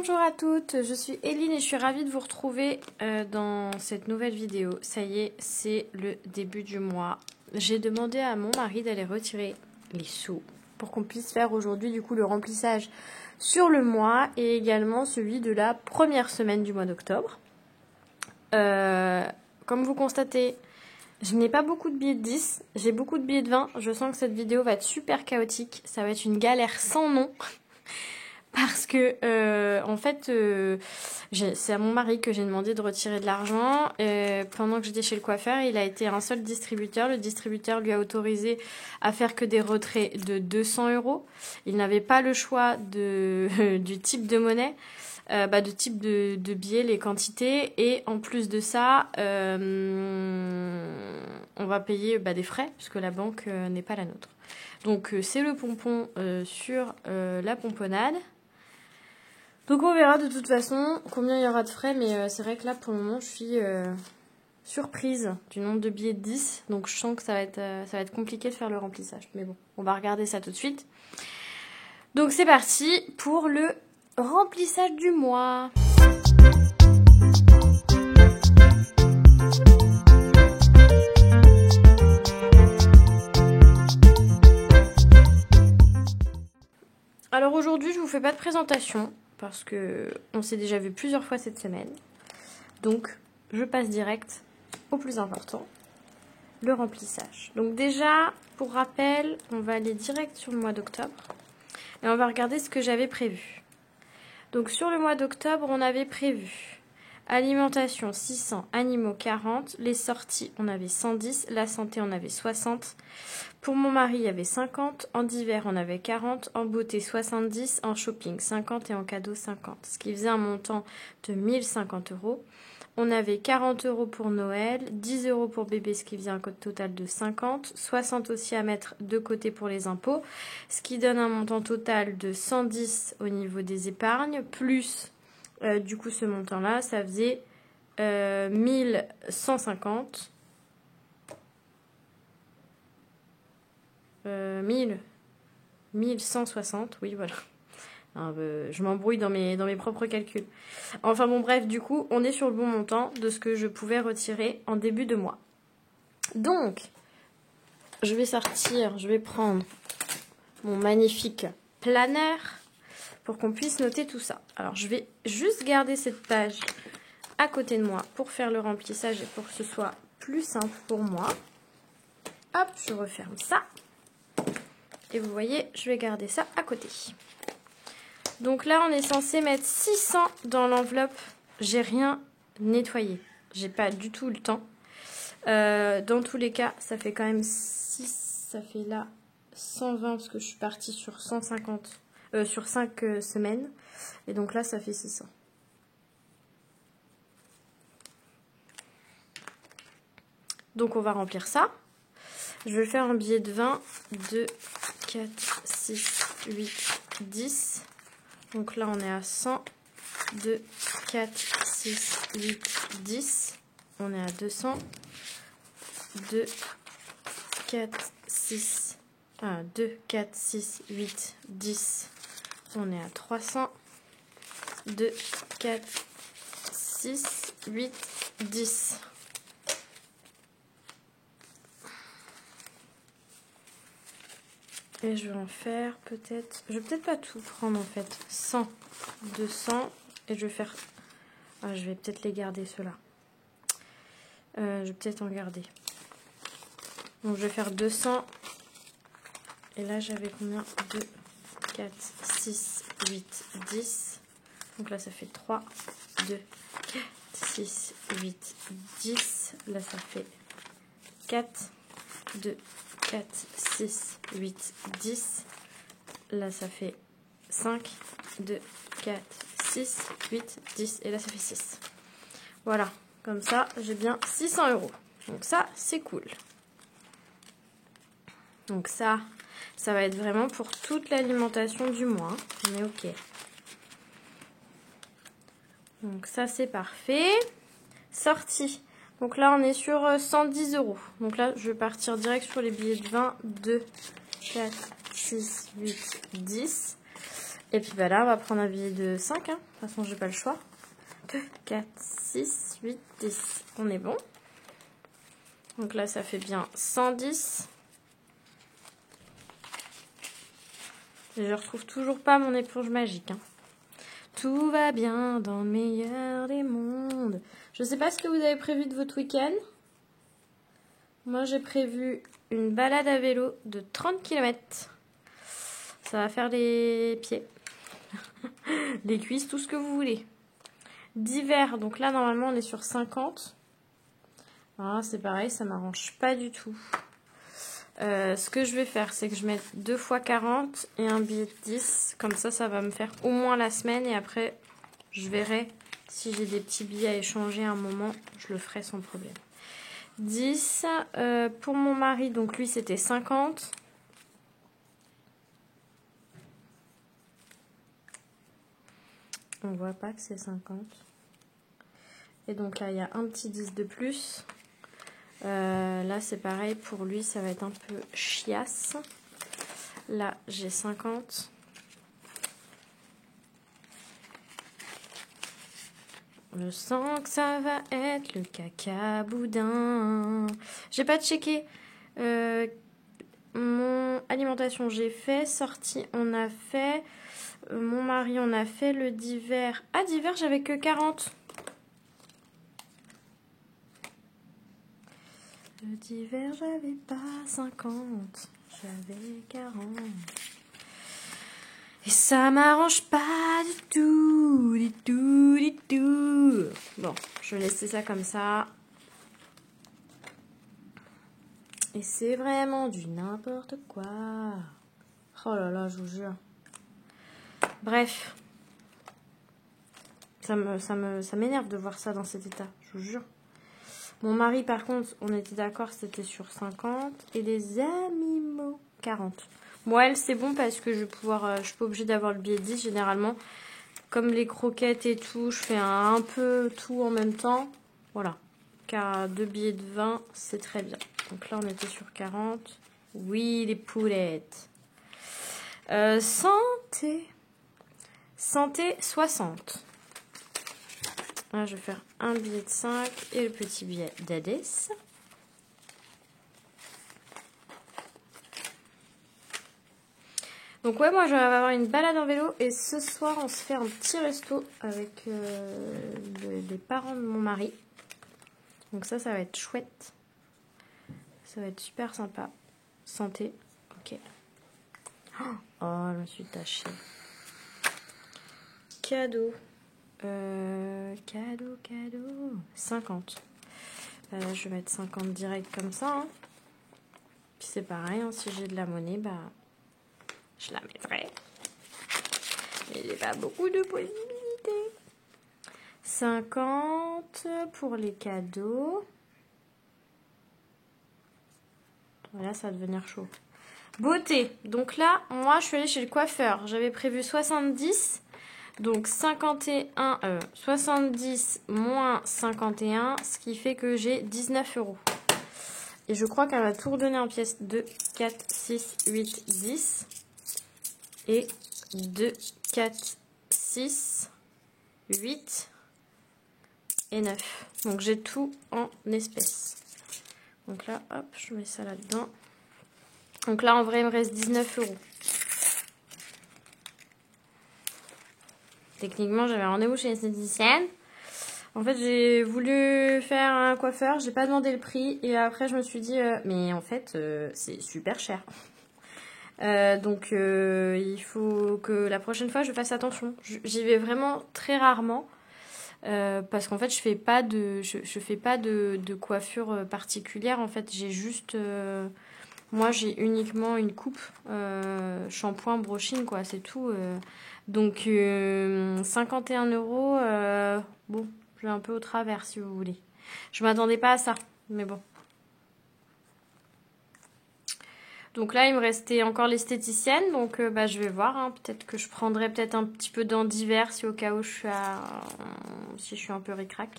Bonjour à toutes, je suis Eline et je suis ravie de vous retrouver dans cette nouvelle vidéo. Ça y est, c'est le début du mois. J'ai demandé à mon mari d'aller retirer les sous pour qu'on puisse faire aujourd'hui du coup le remplissage sur le mois et également celui de la première semaine du mois d'octobre. Comme vous constatez, je n'ai pas beaucoup de billets de 10, j'ai beaucoup de billets de 20. Je sens que cette vidéo va être super chaotique, ça va être une galère sans nom. Parce que, en fait, c'est à mon mari que j'ai demandé de retirer de l'argent. Pendant que j'étais chez le coiffeur, il a été un seul distributeur. Le distributeur lui a autorisé à faire que des retraits de 200 €. Il n'avait pas le choix du type de monnaie, du type de billets, les quantités. Et en plus de ça, on va payer des frais, puisque la banque n'est pas la nôtre. Donc, c'est le pompon sur la pomponnade. Donc on verra de toute façon combien il y aura de frais, mais c'est vrai que là pour le moment je suis surprise du nombre de billets de 10, donc je sens que ça va être compliqué de faire le remplissage. Mais bon, on va regarder ça tout de suite. Donc c'est parti pour le remplissage du mois. Alors aujourd'hui je vous fais pas de présentation, parce que on s'est déjà vu plusieurs fois cette semaine. Donc, je passe direct au plus important, le remplissage. Donc déjà, pour rappel, on va aller direct sur le mois d'octobre et on va regarder ce que j'avais prévu. Donc sur le mois d'octobre, on avait prévu alimentation 600, animaux 40, les sorties on avait 110, la santé on avait 60. Pour mon mari, il y avait 50, en divers, on avait 40, en beauté 70, en shopping 50 et en cadeau 50. Ce qui faisait un montant de 1050 €. On avait 40 € pour Noël, 10 € pour bébé, ce qui faisait un total de 50, 60 aussi à mettre de côté pour les impôts, ce qui donne un montant total de 110 au niveau des épargnes, plus du coup ce montant-là, ça faisait 1150. 1160, oui voilà. Je m'embrouille dans mes propres calculs. Enfin bon bref, du coup, on est sur le bon montant de ce que je pouvais retirer en début de mois. Donc, je vais prendre mon magnifique planner pour qu'on puisse noter tout ça. Alors, je vais juste garder cette page à côté de moi pour faire le remplissage et pour que ce soit plus simple pour moi. Hop, je referme ça. Et vous voyez, je vais garder ça à côté. Donc là, on est censé mettre 600 dans l'enveloppe. J'ai rien nettoyé. J'ai pas du tout le temps. Dans tous les cas, ça fait quand même 6. Ça fait là 120 parce que je suis partie sur 150, sur 5 semaines. Et donc là, ça fait 600. Donc on va remplir ça. Je vais faire un billet de 20, 2, 4, 6, 8, 10. Donc là, on est à 100, 2, 4, 6, 8, 10. On est à 200, 2, 4, 6, 2, 4, 6, 8, 10. On est à 300, 2, 4, 6, 8, 10. Et je vais en faire peut-être... Je vais peut-être pas tout prendre en fait. 100, 200. Et je vais faire... je vais peut-être les garder ceux-là. Je vais peut-être en garder. Donc je vais faire 200. Et là j'avais combien? 2, 4, 6, 8, 10. Donc là ça fait 3, 2, 4, 6, 8, 10. Là ça fait 4, 2, 4, 6, 8, 10. Là, ça fait 5, 2, 4, 6, 8, 10. Et là, ça fait 6. Voilà. Comme ça, j'ai bien 600 €. Donc ça, c'est cool. Donc ça va être vraiment pour toute l'alimentation du mois. On est OK. Donc ça, c'est parfait. Sortie. Donc là, on est sur 110 €. Donc là, je vais partir direct sur les billets de 20, 2, 4, 6, 8, 10. Et puis bah là, on va prendre un billet de 5. Hein. De toute façon, j'ai pas le choix. 2, 4, 6, 8, 10. On est bon. Donc là, ça fait bien 110. Et je retrouve toujours pas mon éponge magique. Hein. Tout va bien dans le meilleur des mondes. Je sais pas ce que vous avez prévu de votre week-end. Moi, j'ai prévu une balade à vélo de 30 km. Ça va faire les pieds, les cuisses, tout ce que vous voulez. D'hiver, donc là, normalement, on est sur 50. Alors là, c'est pareil, ça m'arrange pas du tout. Ce que je vais faire, c'est que je mets 2 fois 40 et un billet de 10. Comme ça va me faire au moins la semaine. Et après, je verrai si j'ai des petits billets à échanger à un moment. Je le ferai sans problème. 10. Pour mon mari, donc lui, c'était 50. On voit pas que c'est 50. Et donc là, il y a un petit 10 de plus. Là, c'est pareil. Pour lui, ça va être un peu chiasse. Là, j'ai 50. Je sens que ça va être le caca boudin. J'ai pas checké mon alimentation. J'ai fait, sortie, on a fait. Mon mari, on a fait le d'hiver. Ah, d'hiver, j'avais que 40. Le d'hiver, j'avais pas 50. J'avais 40. Et ça m'arrange pas du tout, du tout, du tout. Bon, je vais laisser ça comme ça. Et c'est vraiment du n'importe quoi. Oh là là, je vous jure. Bref. Ça m'énerve de voir ça dans cet état, je vous jure. Mon mari, par contre, on était d'accord, c'était sur 50. Et les animaux, 40. Moi, elle, c'est bon parce que je vais pouvoir... je suis pas obligée d'avoir le billet 10, généralement. Comme les croquettes et tout, je fais un peu tout en même temps. Voilà. Car 2 billets de 20, c'est très bien. Donc là, on était sur 40. Oui, les poulettes. Santé. Santé, 60. Là, je vais faire un billet de 5 et le petit billet d'Adès. Donc ouais, moi je vais avoir une balade en vélo et ce soir on se fait un petit resto avec les parents de mon mari. Donc ça va être chouette. Ça va être super sympa. Santé. Ok. Oh, je me suis tachée. Cadeau. Cadeau. 50. Je vais mettre 50 direct comme ça. Hein. Puis c'est pareil, hein, si j'ai de la monnaie, bah je la mettrai. Mais j'ai pas beaucoup de possibilités. 50 pour les cadeaux. Voilà, ça va devenir chaud. Beauté. Donc là, moi, je suis allée chez le coiffeur. J'avais prévu 70. Donc 70 moins 51, ce qui fait que j'ai 19 €. Et je crois qu'elle va tout redonner en pièces. 2, 4, 6, 8, 10. Et 2, 4, 6, 8 et 9. Donc j'ai tout en espèces. Donc là, hop, je mets ça là-dedans. Donc là, en vrai, il me reste 19 €. Techniquement, j'avais rendez-vous chez l'esthéticienne. En fait, j'ai voulu faire un coiffeur, j'ai pas demandé le prix. Et après, je me suis dit, mais en fait, c'est super cher. Donc, il faut que la prochaine fois, je fasse attention. J'y vais vraiment très rarement. Parce qu'en fait, je fais pas de coiffure particulière. En fait, j'ai juste... moi, j'ai uniquement une coupe, shampoing, brushing, quoi, c'est tout. Donc, 51 €, bon, je vais un peu au travers, si vous voulez. Je m'attendais pas à ça, mais bon. Donc là, il me restait encore l'esthéticienne, donc bah, je vais voir. Hein. Peut-être que je prendrai peut-être un petit peu dents d'hiver, si au cas où si je suis un peu ric-rac.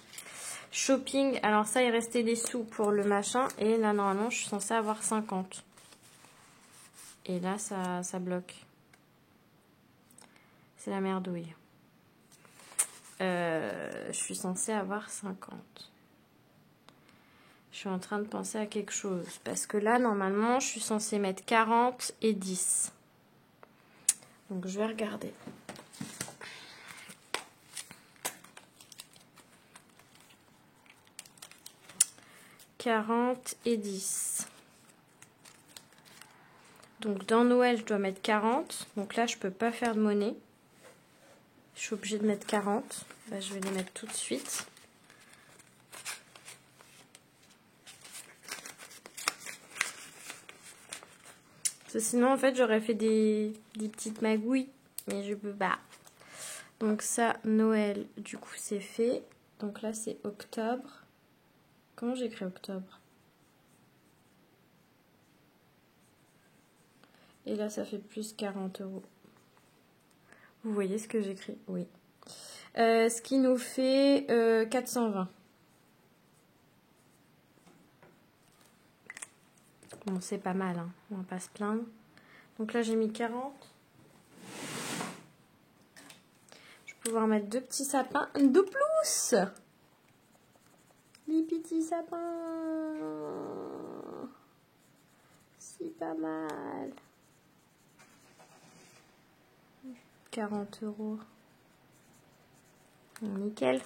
Shopping, alors ça, il restait des sous pour le machin. Et là, normalement, je suis censée avoir 50. Et là, ça bloque. C'est la merdouille. Je suis censée avoir 50. Je suis en train de penser à quelque chose. Parce que là, normalement, je suis censée mettre 40 et 10. Donc, je vais regarder. « 40 et 10. Donc, dans Noël, je dois mettre 40. Donc là, je peux pas faire de monnaie. Je suis obligée de mettre 40. Bah, je vais les mettre tout de suite. Parce que sinon, en fait, j'aurais fait des petites magouilles. Mais je peux pas. Donc ça, Noël, du coup, c'est fait. Donc là, c'est octobre. Comment j'écris octobre? Et là, ça fait plus 40 €. Vous voyez ce que j'écris? Oui. Ce qui nous fait 420. Bon, c'est pas mal, hein. On va pas se plaindre. Donc là, j'ai mis 40. Je vais pouvoir mettre 2 petits sapins de plus. Les petits sapins. C'est pas mal. 40 €. Nickel.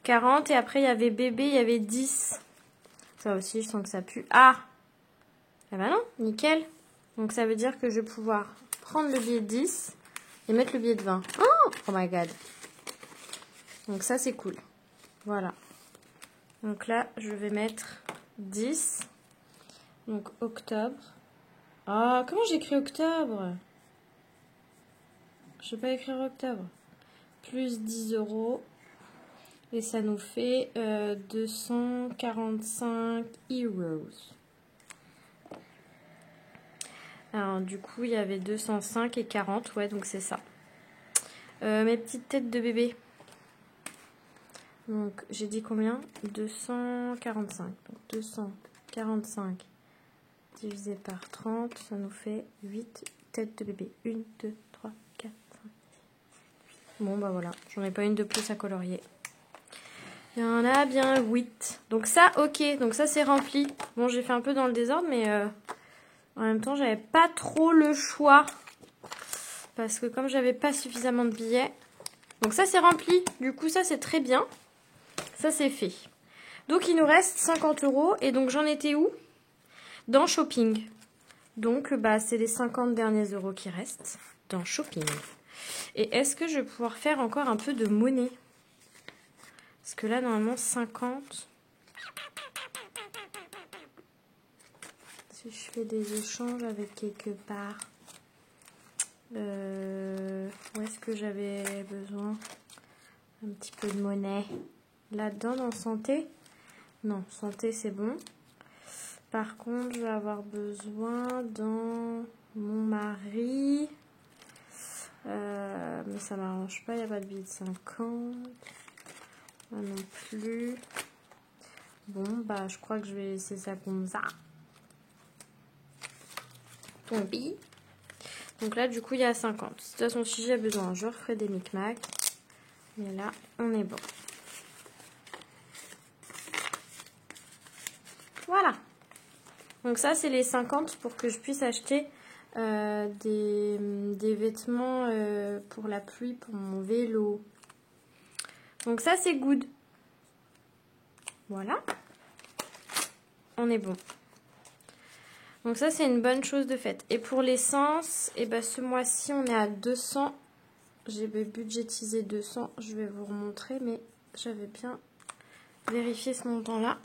40 et après il y avait bébé, il y avait 10. Ça aussi, je sens que ça pue. Ah! Ah bah non, nickel. Donc ça veut dire que je vais pouvoir prendre le billet de 10 et mettre le billet de 20. Oh my god. Donc ça, c'est cool. Voilà. Donc là, je vais mettre 10. Donc octobre. Ah, comment j'écris octobre? Je ne vais pas écrire octobre. Plus 10 €. Et ça nous fait 245 €. Alors du coup, il y avait 205 et 40. Ouais, donc c'est ça. Mes petites têtes de bébé. Donc j'ai dit combien? 245. Donc 245 divisé par 30, ça nous fait 8 têtes de bébé. 1, 2, 3, 4, 5. Bon bah voilà, j'en ai pas une de plus à colorier. Il y en a bien 8. Donc ça, ok, donc ça c'est rempli. Bon, j'ai fait un peu dans le désordre, mais en même temps, j'avais pas trop le choix. Parce que comme j'avais pas suffisamment de billets. Donc ça c'est rempli, du coup ça c'est très bien. Ça c'est fait. Donc il nous reste 50 € et donc j'en étais où? Dans shopping. Donc bah c'est les 50 derniers euros qui restent dans shopping. Et est-ce que je vais pouvoir faire encore un peu de monnaie? Parce que là normalement 50. Si je fais des échanges avec quelque part. Où est-ce que j'avais besoin? Un petit peu de monnaie. Là-dedans, dans santé? Non, santé, c'est bon. Par contre, je vais avoir besoin dans mon mari. Mais ça m'arrange pas, il n'y a pas de billet de 50. Là non plus. Bon, bah, je crois que je vais laisser ça comme ça. Tombi. Donc là, du coup, il y a 50. De toute façon, si j'ai besoin, je referai des micmacs. Mais là, on est bon. Voilà. Donc ça, c'est les 50 pour que je puisse acheter des vêtements pour la pluie, pour mon vélo. Donc ça, c'est good. Voilà. On est bon. Donc ça, c'est une bonne chose de faite. Et pour l'essence, eh ben, ce mois-ci, on est à 200. J'ai budgétisé 200. Je vais vous remontrer, mais j'avais bien vérifié ce montant-là.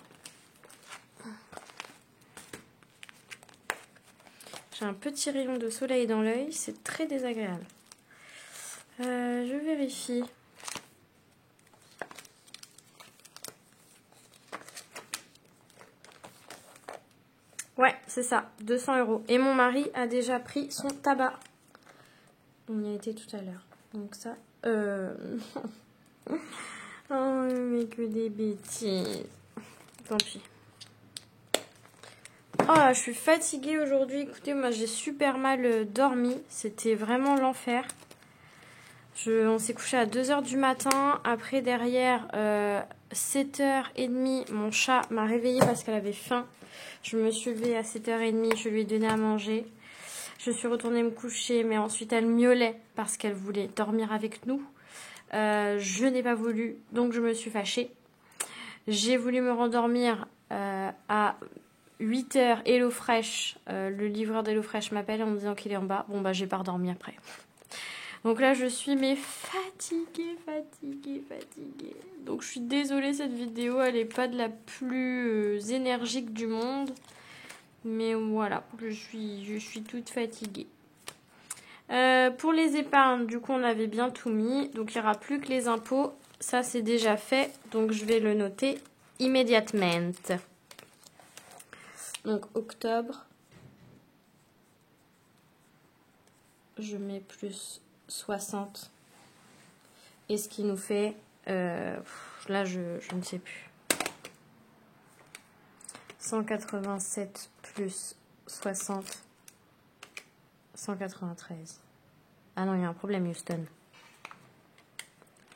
J'ai un petit rayon de soleil dans l'œil. C'est très désagréable. Je vérifie. Ouais, c'est ça, 200 €. Et mon mari a déjà pris son tabac. On y a été tout à l'heure. Donc ça... oh, mais que des bêtises. Tant pis. Oh là, je suis fatiguée aujourd'hui. Écoutez, moi j'ai super mal dormi. C'était vraiment l'enfer. On s'est couché à 2 h du matin. Après, derrière, 7h30, mon chat m'a réveillée parce qu'elle avait faim. Je me suis levée à 7h30, je lui ai donné à manger. Je suis retournée me coucher, mais ensuite elle miaulait parce qu'elle voulait dormir avec nous. Je n'ai pas voulu, donc je me suis fâchée. J'ai voulu me rendormir à 8 h. HelloFresh, le livreur d'HelloFresh m'appelle en me disant qu'il est en bas. Bon, bah, j'ai pas redormi après. Donc là, je suis mais fatiguée. Donc je suis désolée, cette vidéo, elle n'est pas de la plus énergique du monde. Mais voilà, je suis toute fatiguée. Pour les épargnes, du coup, on avait bien tout mis. Donc il n'y aura plus que les impôts. Ça, c'est déjà fait. Donc je vais le noter immédiatement. Donc octobre. Je mets plus 60. Et ce qui nous fait... là, je ne sais plus. 187 plus 60. 193. Ah non, il y a un problème, Houston.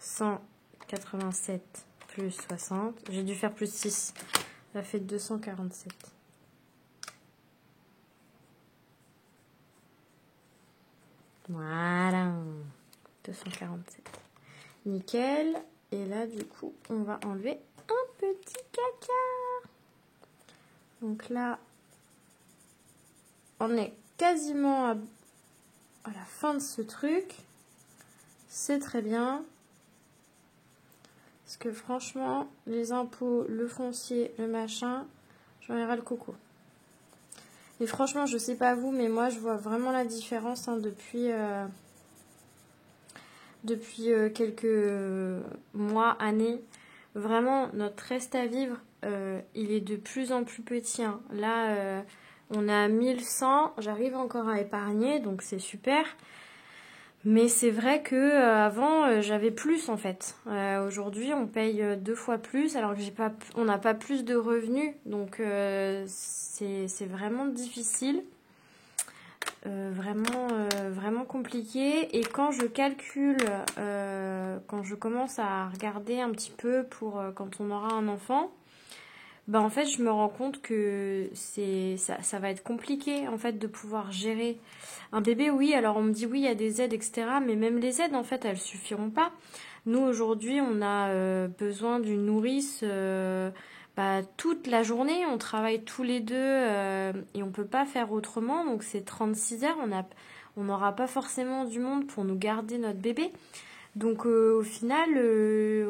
187 plus 60. J'ai dû faire plus 6. Ça fait 247. Voilà. 247. Nickel. Et là, du coup, on va enlever un petit caca. Donc là, on est quasiment à la fin de ce truc. C'est très bien. Parce que franchement, les impôts, le foncier, le machin, j'en ai ras le coco. Et franchement, je sais pas vous, mais moi, je vois vraiment la différence hein, depuis quelques mois, années. Vraiment, notre reste à vivre, il est de plus en plus petit. Hein. Là, on a 1100, j'arrive encore à épargner, donc c'est super. Mais c'est vrai que avant j'avais plus en fait. Aujourd'hui, on paye 2 fois plus, alors que on n'a pas plus de revenus, donc c'est vraiment difficile. Vraiment compliqué. Et quand je calcule, quand je commence à regarder un petit peu pour quand on aura un enfant, ben en fait je me rends compte que ça va être compliqué en fait de pouvoir gérer un bébé. Oui, alors on me dit oui, il y a des aides, etc. Mais même les aides en fait elles suffiront pas. Nous aujourd'hui on a besoin d'une nourrice toute la journée, on travaille tous les deux et on peut pas faire autrement. Donc c'est 36 heures, on n'aura pas forcément du monde pour nous garder notre bébé. Donc au final,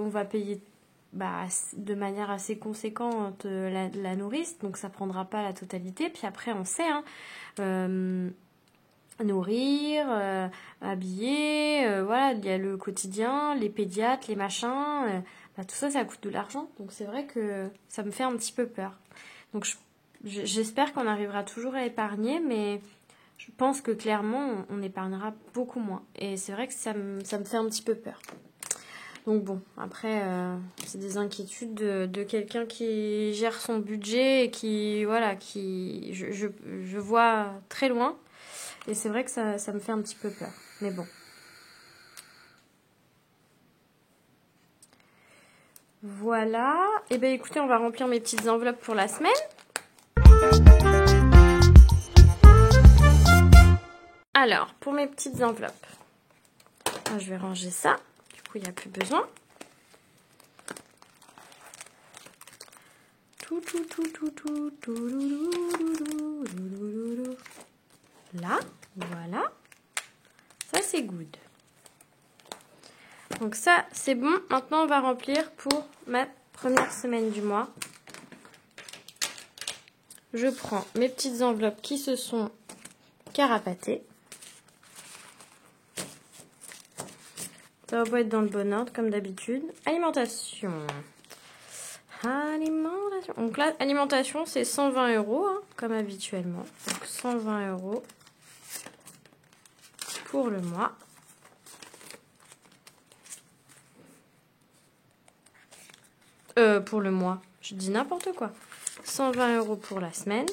on va payer de manière assez conséquente la nourrice, donc ça prendra pas la totalité. Puis après, on sait, nourrir, habiller, voilà, il y a le quotidien, les pédiatres, les machins, tout ça, ça coûte de l'argent. Donc c'est vrai que ça me fait un petit peu peur. Donc j'espère qu'on arrivera toujours à épargner, mais je pense que clairement, on épargnera beaucoup moins. Et c'est vrai que ça me fait un petit peu peur. Donc bon, après, c'est des inquiétudes de quelqu'un qui gère son budget et qui, voilà, je vois très loin. Et c'est vrai que ça me fait un petit peu peur. Mais bon. Voilà. Et bien écoutez, on va remplir mes petites enveloppes pour la semaine. Alors, pour mes petites enveloppes, je vais ranger ça. Du coup, il n'y a plus besoin. Là, voilà. Ça, c'est good. Donc ça, c'est bon. Maintenant, on va remplir pour ma première semaine du mois. Je prends mes petites enveloppes qui se sont carapatées. Ça va pas être dans le bon ordre, comme d'habitude. Alimentation. Donc là, alimentation, c'est 120 €, hein, comme habituellement. Donc 120 € pour le mois. Pour le mois, je dis n'importe quoi. 120 € pour la semaine.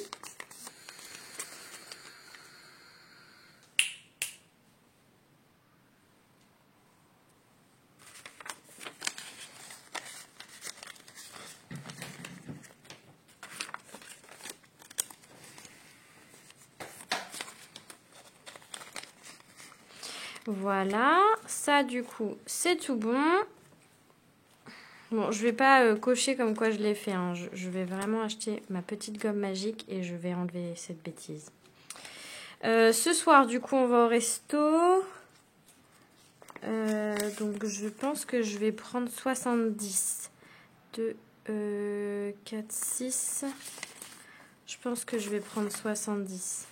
Voilà, ça du coup c'est tout bon. Bon, je vais pas cocher comme quoi je l'ai fait, hein. Je vais vraiment acheter ma petite gomme magique et je vais enlever cette bêtise. Ce soir du coup on va au resto. Donc je pense que je vais prendre 70. 2, 4, 6. Je pense que je vais prendre 70.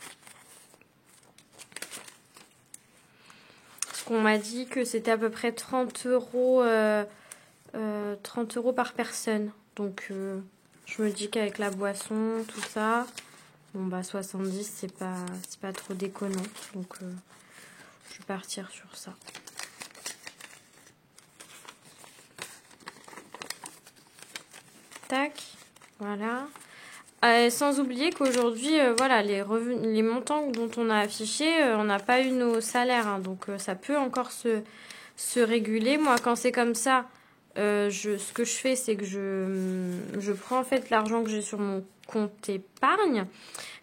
Parce qu'on m'a dit que c'était à peu près 30 euros, 30 euros par personne. Donc je me dis qu'avec la boisson, tout ça, bon bah 70 c'est pas trop déconnant. Donc je vais partir sur ça. Tac, voilà. Sans oublier qu'aujourd'hui, voilà, les montants dont on a affiché, on n'a pas eu nos salaires, hein, donc ça peut encore se réguler. Moi, quand c'est comme ça, ce que je fais, c'est que je prends en fait l'argent que j'ai sur mon compte épargne,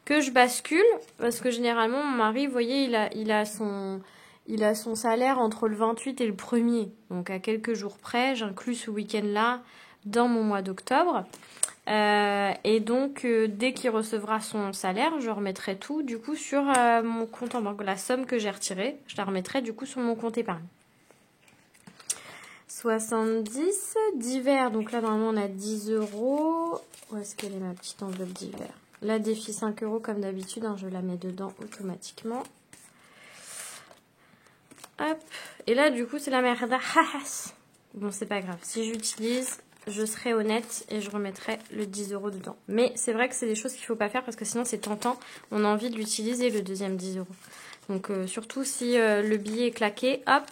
que je bascule, parce que généralement, mon mari, vous voyez, il a son salaire entre le 28 et le 1er, donc à quelques jours près, j'inclus ce week-end-là dans mon mois d'octobre. Et donc, dès qu'il recevra son salaire, je remettrai tout du coup sur mon compte en banque. La somme que j'ai retirée, je la remettrai du coup sur mon compte épargne. 70 d'hiver. Donc là, normalement, on a 10 euros. Où est-ce qu'elle est ma petite enveloppe d'hiver? La défi 5 euros comme d'habitude. Hein, je la mets dedans automatiquement. Hop. Et là, du coup, c'est la merde. Bon, c'est pas grave. Si j'utilise, je serai honnête et je remettrai le 10 euros dedans. Mais c'est vrai que c'est des choses qu'il ne faut pas faire parce que sinon c'est tentant. On a envie de l'utiliser le deuxième 10 euros. Donc surtout si le billet est claqué, hop,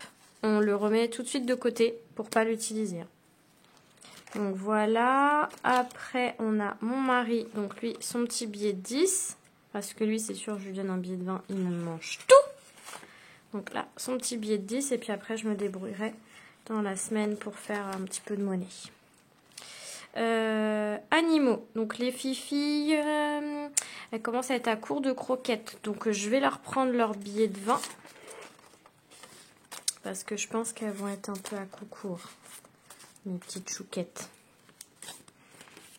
on le remet tout de suite de côté pour pas l'utiliser. Donc voilà. Après on a mon mari, donc lui son petit billet de 10. Parce que lui c'est sûr je lui donne un billet de 20, il me mange tout. Donc là son petit billet de 10 et puis après je me débrouillerai dans la semaine pour faire un petit peu de monnaie. Animaux, donc les filles, elles commencent à être à court de croquettes, donc je vais leur prendre leur billet de 20 parce que je pense qu'elles vont être un peu à coup court, mes petites chouquettes.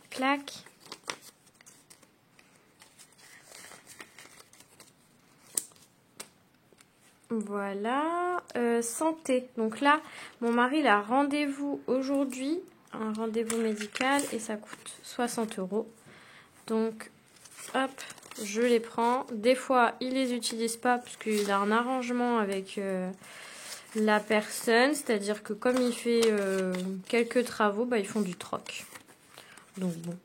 Clac. Voilà. Santé, donc là mon mari il a rendez-vous aujourd'hui, un rendez-vous médical et ça coûte 60 euros. Donc, hop, je les prends. Des fois, il les utilise pas parce qu'il a un arrangement avec la personne. C'est-à-dire que comme il fait quelques travaux, bah, ils font du troc. Donc bon,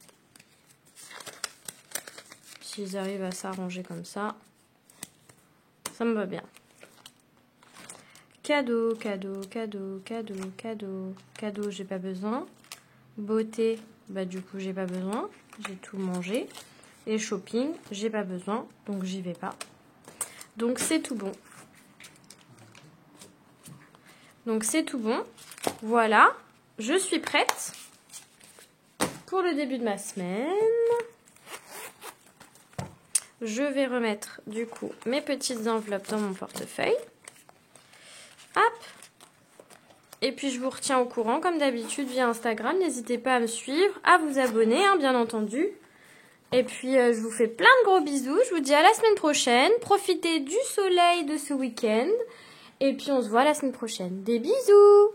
s'ils arrivent à s'arranger comme ça me va bien. Cadeau, cadeau, cadeau, cadeau, cadeau. Cadeau, j'ai pas besoin. Beauté, bah du coup j'ai pas besoin, j'ai tout mangé. Et shopping, j'ai pas besoin, donc j'y vais pas. Donc c'est tout bon. Donc c'est tout bon. Voilà, je suis prête pour le début de ma semaine. Je vais remettre du coup mes petites enveloppes dans mon portefeuille. Hop. Et puis je vous retiens au courant comme d'habitude via Instagram. N'hésitez pas à me suivre, à vous abonner, hein, bien entendu. Et puis je vous fais plein de gros bisous. Je vous dis à la semaine prochaine. Profitez du soleil de ce week-end. Et puis on se voit la semaine prochaine. Des bisous!